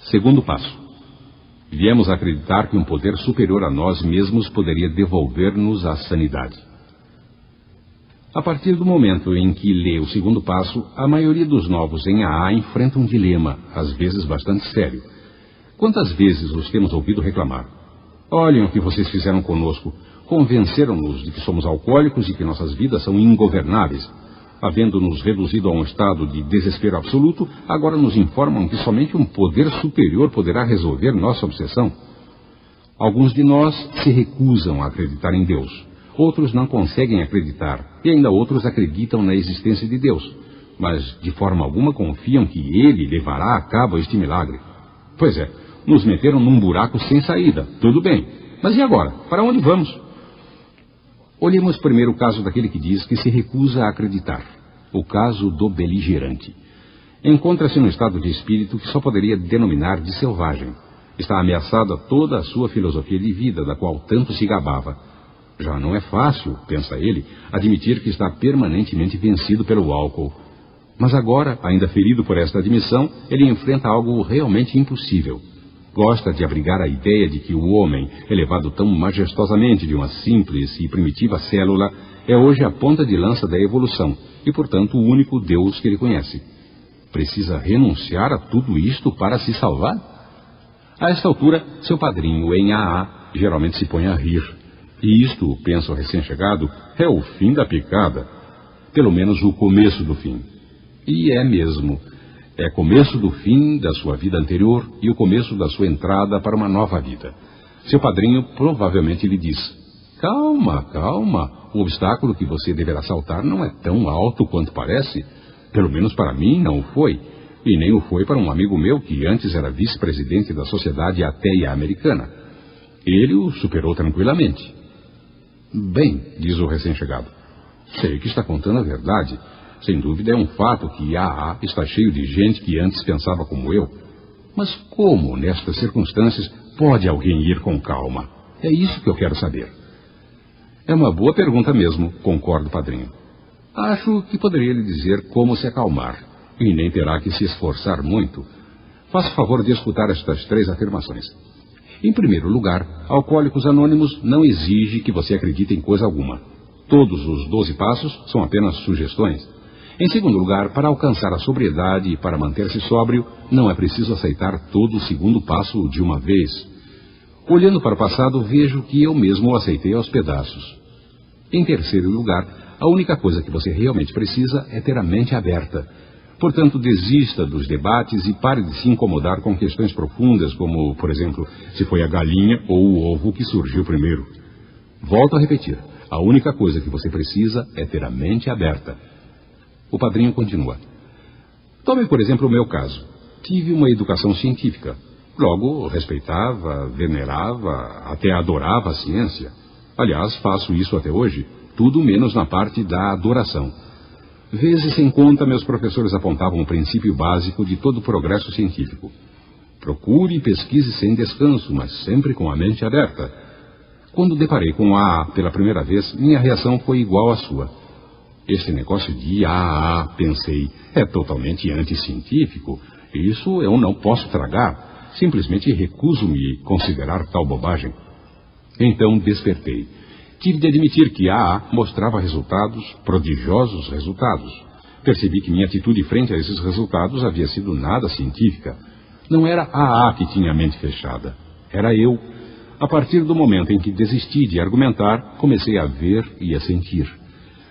Segundo passo. Viemos a acreditar que um poder superior a nós mesmos poderia devolver-nos a sanidade. A partir do momento em que lê o segundo passo, a maioria dos novos em AA enfrenta um dilema, às vezes bastante sério. Quantas vezes os temos ouvido reclamar? Olhem o que vocês fizeram conosco. Convenceram-nos de que somos alcoólicos e que nossas vidas são ingovernáveis. Havendo-nos reduzido a um estado de desespero absoluto, agora nos informam que somente um poder superior poderá resolver nossa obsessão. Alguns de nós se recusam a acreditar em Deus. Outros não conseguem acreditar, e ainda outros acreditam na existência de Deus, mas de forma alguma confiam que Ele levará a cabo este milagre. Pois é, nos meteram num buraco sem saída, tudo bem. Mas e agora? Para onde vamos? Olhemos primeiro o caso daquele que diz que se recusa a acreditar. O caso do beligerante. Encontra-se num estado de espírito que só poderia denominar de selvagem. Está ameaçada toda a sua filosofia de vida, da qual tanto se gabava. Já não é fácil, pensa ele, admitir que está permanentemente vencido pelo álcool. Mas agora, ainda ferido por esta admissão, ele enfrenta algo realmente impossível. Gosta de abrigar a ideia de que o homem, elevado tão majestosamente de uma simples e primitiva célula, é hoje a ponta de lança da evolução e, portanto, o único Deus que ele conhece. Precisa renunciar a tudo isto para se salvar? A esta altura, seu padrinho em AA geralmente se põe a rir. E isto, pensa o recém-chegado, é o fim da picada. Pelo menos o começo do fim. E é mesmo. É começo do fim da sua vida anterior e o começo da sua entrada para uma nova vida. Seu padrinho provavelmente lhe diz: calma, calma, o obstáculo que você deverá saltar não é tão alto quanto parece. Pelo menos para mim não foi. E nem o foi para um amigo meu que antes era vice-presidente da Sociedade Ateia Americana. Ele o superou tranquilamente. Bem, diz o recém-chegado, sei que está contando a verdade. Sem dúvida é um fato que AA está cheio de gente que antes pensava como eu. Mas como, nestas circunstâncias, pode alguém ir com calma? É isso que eu quero saber. É uma boa pergunta mesmo, concorda o padrinho. Acho que poderia lhe dizer como se acalmar, e nem terá que se esforçar muito. Faça o favor de escutar estas 3 afirmações. Em primeiro lugar, Alcoólicos Anônimos não exige que você acredite em coisa alguma. Todos os 12 passos são apenas sugestões. Em segundo lugar, para alcançar a sobriedade e para manter-se sóbrio, não é preciso aceitar todo o segundo passo de uma vez. Olhando para o passado, vejo que eu mesmo o aceitei aos pedaços. Em terceiro lugar, a única coisa que você realmente precisa é ter a mente aberta. Portanto, desista dos debates e pare de se incomodar com questões profundas, como, por exemplo, se foi a galinha ou o ovo que surgiu primeiro. Volto a repetir, a única coisa que você precisa é ter a mente aberta. O padrinho continua. Tome, por exemplo, o meu caso. Tive uma educação científica. Logo, respeitava, venerava, até adorava a ciência. Aliás, faço isso até hoje, tudo menos na parte da adoração. Vezes sem conta, meus professores apontavam o princípio básico de todo progresso científico. Procure e pesquise sem descanso, mas sempre com a mente aberta. Quando deparei com AA pela primeira vez, minha reação foi igual à sua. Esse negócio de AA, pensei, é totalmente anticientífico. Isso eu não posso tragar. Simplesmente recuso-me considerar tal bobagem. Então despertei. Tive de admitir que AA mostrava resultados, prodigiosos resultados. Percebi que minha atitude frente a esses resultados havia sido nada científica. Não era AA que tinha a mente fechada. Era eu. A partir do momento em que desisti de argumentar, comecei a ver e a sentir.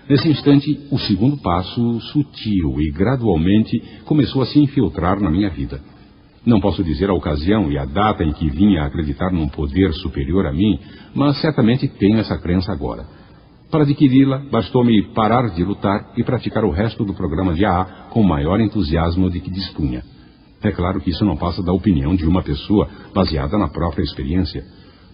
Nesse instante, o segundo passo, sutil e gradualmente, começou a se infiltrar na minha vida. Não posso dizer a ocasião e a data em que vinha a acreditar num poder superior a mim, mas certamente tenho essa crença agora. Para adquiri-la, bastou-me parar de lutar e praticar o resto do programa de AA com o maior entusiasmo de que dispunha. É claro que isso não passa da opinião de uma pessoa, baseada na própria experiência.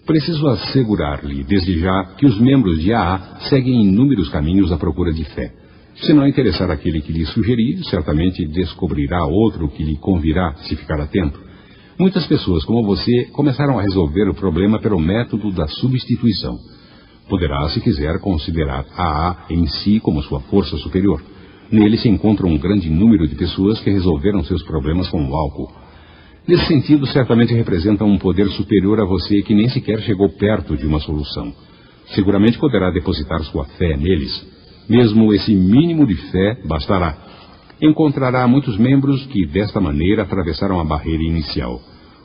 Preciso assegurar-lhe, desde já, que os membros de AA seguem inúmeros caminhos à procura de fé. Se não interessar aquele que lhe sugerir, certamente descobrirá outro que lhe convirá, se ficar atento. Muitas pessoas como você começaram a resolver o problema pelo método da substituição. Poderá, se quiser, considerar AA em si como sua força superior. Nele se encontra um grande número de pessoas que resolveram seus problemas com o álcool. Nesse sentido, certamente representa um poder superior a você que nem sequer chegou perto de uma solução. Seguramente poderá depositar sua fé neles. Mesmo esse mínimo de fé bastará. Encontrará muitos membros que, desta maneira, atravessaram a barreira inicial.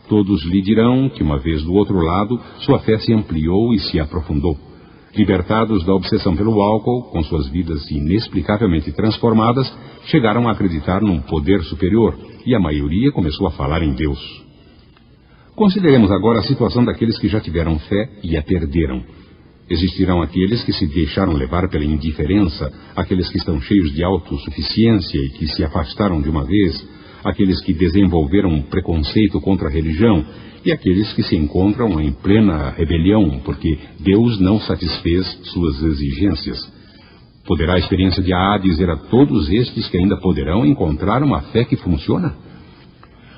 Todos lhe dirão que, uma vez do outro lado, sua fé se ampliou e se aprofundou. Libertados da obsessão pelo álcool, com suas vidas inexplicavelmente transformadas, chegaram a acreditar num poder superior, e a maioria começou a falar em Deus. Consideremos agora a situação daqueles que já tiveram fé e a perderam. Existirão aqueles que se deixaram levar pela indiferença, aqueles que estão cheios de autossuficiência e que se afastaram de uma vez, aqueles que desenvolveram um preconceito contra a religião e aqueles que se encontram em plena rebelião porque Deus não satisfez suas exigências. Poderá a experiência de AA dizer a todos estes que ainda poderão encontrar uma fé que funciona?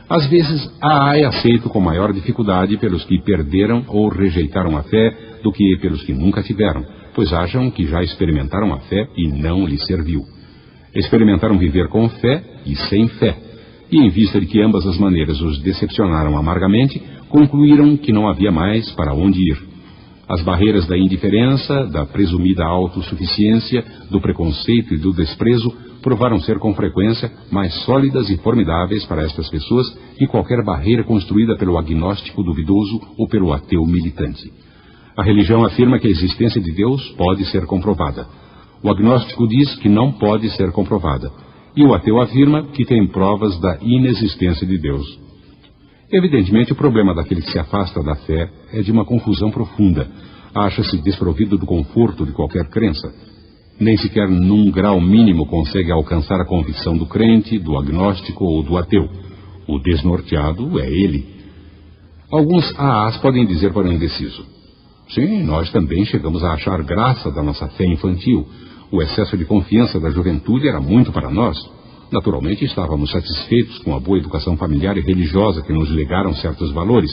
Às vezes, AA é aceito com maior dificuldade pelos que perderam ou rejeitaram a fé do que pelos que nunca tiveram, pois acham que já experimentaram a fé e não lhes serviu. Experimentaram viver com fé e sem fé, e em vista de que ambas as maneiras os decepcionaram amargamente, concluíram que não havia mais para onde ir. As barreiras da indiferença, da presumida autossuficiência, do preconceito e do desprezo provaram ser com frequência mais sólidas e formidáveis para estas pessoas que qualquer barreira construída pelo agnóstico duvidoso ou pelo ateu militante. A religião afirma que a existência de Deus pode ser comprovada. O agnóstico diz que não pode ser comprovada. E o ateu afirma que tem provas da inexistência de Deus. Evidentemente, o problema daquele que se afasta da fé é de uma confusão profunda. Acha-se desprovido do conforto de qualquer crença. Nem sequer num grau mínimo consegue alcançar a convicção do crente, do agnóstico ou do ateu. O desnorteado é ele. Alguns AAs podem dizer para o indeciso: sim, nós também chegamos a achar graça da nossa fé infantil. O excesso de confiança da juventude era muito para nós. Naturalmente, estávamos satisfeitos com a boa educação familiar e religiosa que nos legaram certos valores.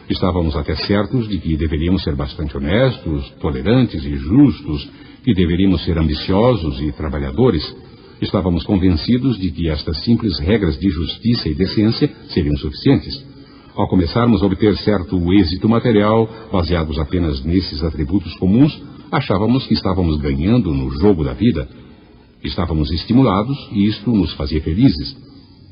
Estávamos até certos de que deveríamos ser bastante honestos, tolerantes e justos, que deveríamos ser ambiciosos e trabalhadores. Estávamos convencidos de que estas simples regras de justiça e decência seriam suficientes. Ao começarmos a obter certo êxito material, baseados apenas nesses atributos comuns, achávamos que estávamos ganhando no jogo da vida. Estávamos estimulados e isto nos fazia felizes.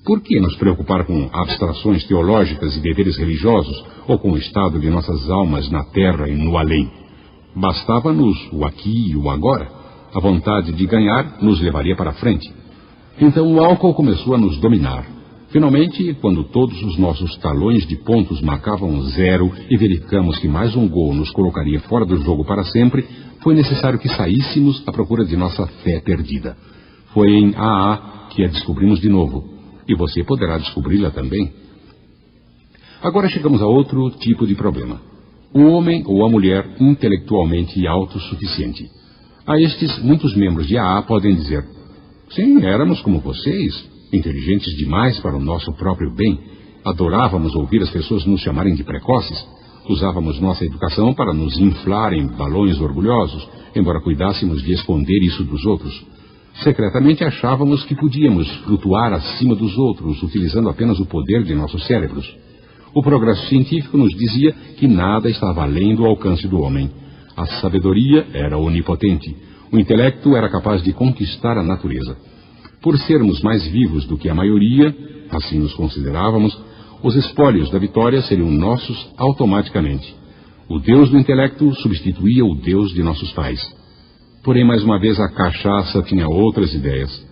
Por que nos preocupar com abstrações teológicas e deveres religiosos ou com o estado de nossas almas na terra e no além? Bastava-nos o aqui e o agora. A vontade de ganhar nos levaria para a frente. Então o álcool começou a nos dominar. Finalmente, quando todos os nossos talões de pontos marcavam 0 e verificamos que mais um gol nos colocaria fora do jogo para sempre, foi necessário que saíssemos à procura de nossa fé perdida. Foi em AA que a descobrimos de novo. E você poderá descobri-la também. Agora chegamos a outro tipo de problema. O homem ou a mulher intelectualmente autossuficiente. A estes, muitos membros de AA podem dizer: sim, éramos como vocês, inteligentes demais para o nosso próprio bem. Adorávamos ouvir as pessoas nos chamarem de precoces. Usávamos nossa educação para nos inflar em balões orgulhosos, embora cuidássemos de esconder isso dos outros. Secretamente achávamos que podíamos flutuar acima dos outros, utilizando apenas o poder de nossos cérebros. O progresso científico nos dizia que nada estava além do alcance do homem. A sabedoria era onipotente. O intelecto era capaz de conquistar a natureza. Por sermos mais vivos do que a maioria, assim nos considerávamos, os espólios da vitória seriam nossos automaticamente. O Deus do intelecto substituía o Deus de nossos pais. Porém, mais uma vez, a cachaça tinha outras ideias.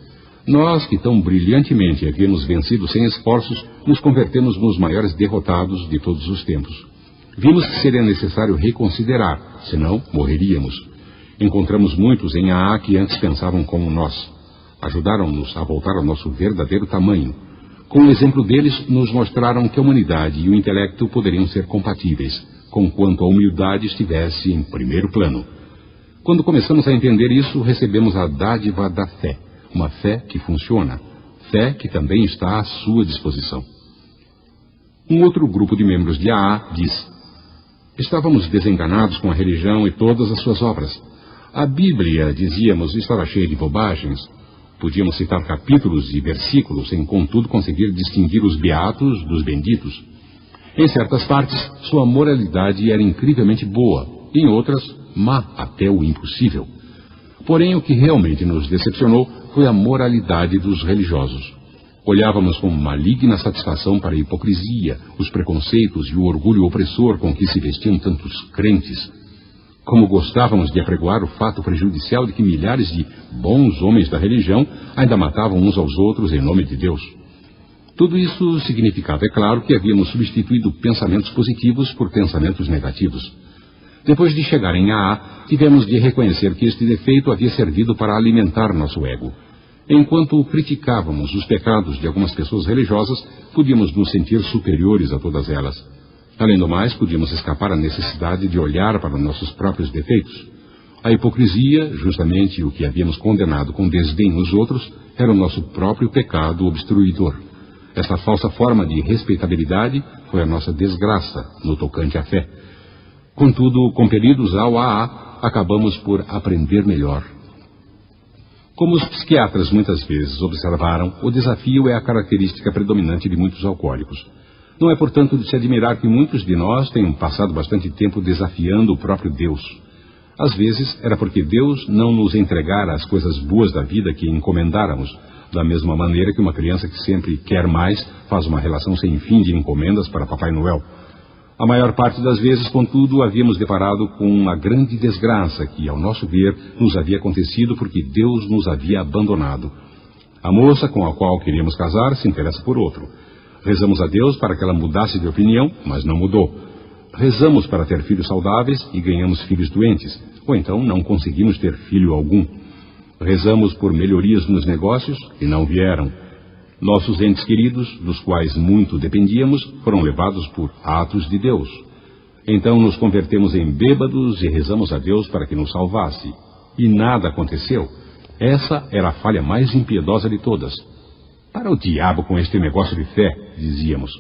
Nós, que tão brilhantemente havíamos vencido sem esforços, nos convertemos nos maiores derrotados de todos os tempos. Vimos que seria necessário reconsiderar, senão morreríamos. Encontramos muitos em AA que antes pensavam como nós. Ajudaram-nos a voltar ao nosso verdadeiro tamanho. Com o exemplo deles, nos mostraram que a humanidade e o intelecto poderiam ser compatíveis, conquanto a humildade estivesse em primeiro plano. Quando começamos a entender isso, recebemos a dádiva da fé, uma fé que funciona, fé que também está à sua disposição. Um outro grupo de membros de AA diz: estávamos desenganados com a religião e todas as suas obras. A Bíblia, dizíamos, estava cheia de bobagens. Podíamos citar capítulos e versículos, sem contudo conseguir distinguir os beatos dos benditos. Em certas partes, sua moralidade era incrivelmente boa, em outras, má até o impossível. Porém, o que realmente nos decepcionou foi a moralidade dos religiosos. Olhávamos com maligna satisfação para a hipocrisia, os preconceitos e o orgulho opressor com que se vestiam tantos crentes. Como gostávamos de apregoar o fato prejudicial de que milhares de bons homens da religião ainda matavam uns aos outros em nome de Deus. Tudo isso significava, é claro, que havíamos substituído pensamentos positivos por pensamentos negativos. Depois de chegar em AA, tivemos de reconhecer que este defeito havia servido para alimentar nosso ego. Enquanto criticávamos os pecados de algumas pessoas religiosas, podíamos nos sentir superiores a todas elas. Além do mais, podíamos escapar à necessidade de olhar para nossos próprios defeitos. A hipocrisia, justamente o que havíamos condenado com desdém nos outros, era o nosso próprio pecado obstruidor. Esta falsa forma de respeitabilidade foi a nossa desgraça no tocante à fé. Contudo, compelidos ao AA, acabamos por aprender melhor. Como os psiquiatras muitas vezes observaram, o desafio é a característica predominante de muitos alcoólicos. Não é, portanto, de se admirar que muitos de nós tenham passado bastante tempo desafiando o próprio Deus. Às vezes, era porque Deus não nos entregara as coisas boas da vida que encomendáramos, da mesma maneira que uma criança que sempre quer mais faz uma relação sem fim de encomendas para Papai Noel. A maior parte das vezes, contudo, havíamos deparado com uma grande desgraça que, ao nosso ver, nos havia acontecido porque Deus nos havia abandonado. A moça com a qual queríamos casar se interessa por outro. Rezamos a Deus para que ela mudasse de opinião, mas não mudou. Rezamos para ter filhos saudáveis e ganhamos filhos doentes, ou então não conseguimos ter filho algum. Rezamos por melhorias nos negócios e não vieram. Nossos entes queridos, dos quais muito dependíamos, foram levados por atos de Deus. Então nos convertemos em bêbados e rezamos a Deus para que nos salvasse. E nada aconteceu. Essa era a falha mais impiedosa de todas. Para o diabo com este negócio de fé, dizíamos.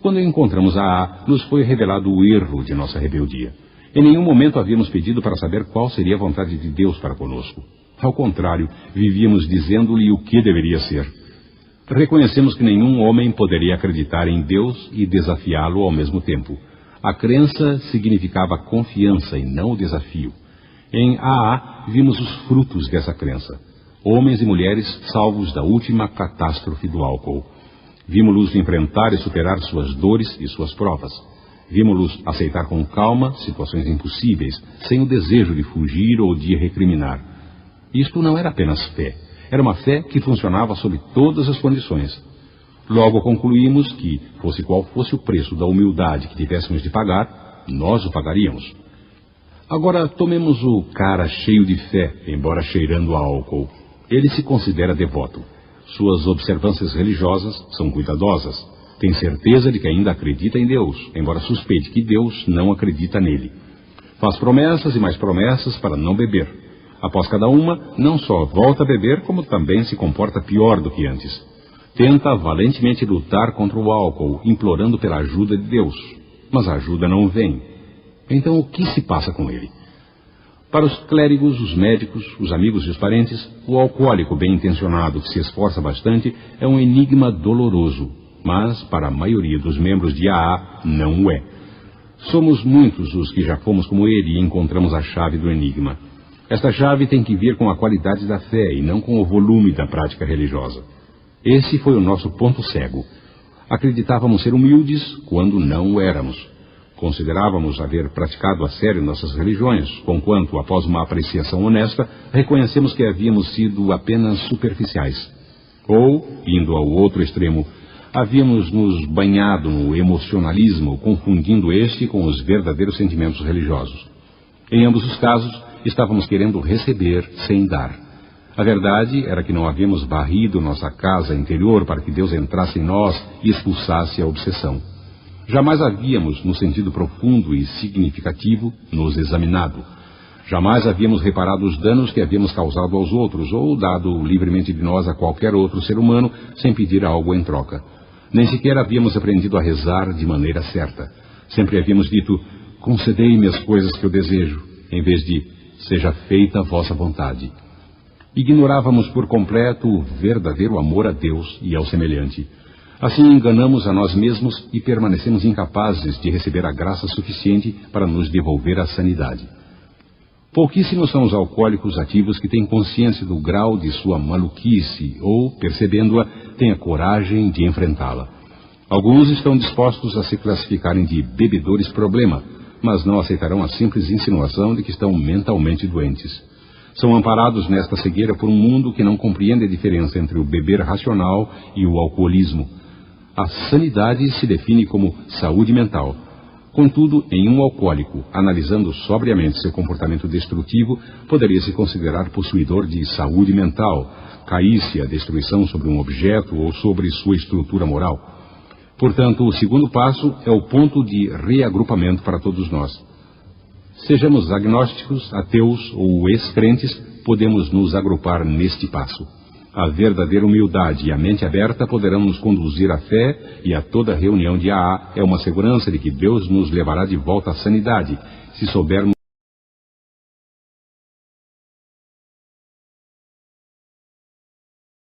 Quando encontramos a AA, nos foi revelado o erro de nossa rebeldia. Em nenhum momento havíamos pedido para saber qual seria a vontade de Deus para conosco. Ao contrário, vivíamos dizendo-lhe o que deveria ser. Reconhecemos que nenhum homem poderia acreditar em Deus e desafiá-lo ao mesmo tempo. A crença significava confiança e não o desafio. Em AA, vimos os frutos dessa crença. Homens e mulheres salvos da última catástrofe do álcool. Vimos-los enfrentar e superar suas dores e suas provas. Vimos-los aceitar com calma situações impossíveis, sem o desejo de fugir ou de recriminar. Isto não era apenas fé. Era uma fé que funcionava sob todas as condições. Logo concluímos que, fosse qual fosse o preço da humildade que tivéssemos de pagar, nós o pagaríamos. Agora, tomemos o cara cheio de fé, embora cheirando a álcool. Ele se considera devoto. Suas observâncias religiosas são cuidadosas. Tem certeza de que ainda acredita em Deus, embora suspeite que Deus não acredita nele. Faz promessas e mais promessas para não beber. Após cada uma, não só volta a beber, como também se comporta pior do que antes. Tenta valentemente lutar contra o álcool, implorando pela ajuda de Deus. Mas a ajuda não vem. Então o que se passa com ele? Para os clérigos, os médicos, os amigos e os parentes, o alcoólico bem intencionado que se esforça bastante é um enigma doloroso. Mas, para a maioria dos membros de AA, não o é. Somos muitos os que já fomos como ele e encontramos a chave do enigma. Esta chave tem que vir com a qualidade da fé e não com o volume da prática religiosa. Esse foi o nosso ponto cego. Acreditávamos ser humildes quando não o éramos. Considerávamos haver praticado a sério nossas religiões, conquanto, após uma apreciação honesta, reconhecemos que havíamos sido apenas superficiais. Ou, indo ao outro extremo, havíamos nos banhado no emocionalismo, confundindo este com os verdadeiros sentimentos religiosos. Em ambos os casos, estávamos querendo receber sem dar. A verdade era que não havíamos varrido nossa casa interior para que Deus entrasse em nós e expulsasse a obsessão. Jamais havíamos, no sentido profundo e significativo, nos examinado. Jamais havíamos reparado os danos que havíamos causado aos outros ou dado livremente de nós a qualquer outro ser humano sem pedir algo em troca. Nem sequer havíamos aprendido a rezar de maneira certa. Sempre havíamos dito, concedei-me as coisas que eu desejo, em vez de, seja feita a vossa vontade. Ignorávamos por completo o verdadeiro amor a Deus e ao semelhante. Assim enganamos a nós mesmos e permanecemos incapazes de receber a graça suficiente para nos devolver a sanidade. Pouquíssimos são os alcoólicos ativos que têm consciência do grau de sua maluquice ou, percebendo-a, têm a coragem de enfrentá-la. Alguns estão dispostos a se classificarem de bebedores problema, mas não aceitarão a simples insinuação de que estão mentalmente doentes. São amparados nesta cegueira por um mundo que não compreende a diferença entre o beber racional e o alcoolismo. A sanidade se define como saúde mental. Contudo, em um alcoólico, analisando sobriamente seu comportamento destrutivo, poderia se considerar possuidor de saúde mental, caísse a destruição sobre um objeto ou sobre sua estrutura moral. Portanto, o segundo passo é o ponto de reagrupamento para todos nós. Sejamos agnósticos, ateus ou ex-crentes, podemos nos agrupar neste passo. A verdadeira humildade e a mente aberta poderão nos conduzir à fé, e a toda reunião de AA é uma segurança de que Deus nos levará de volta à sanidade, se soubermos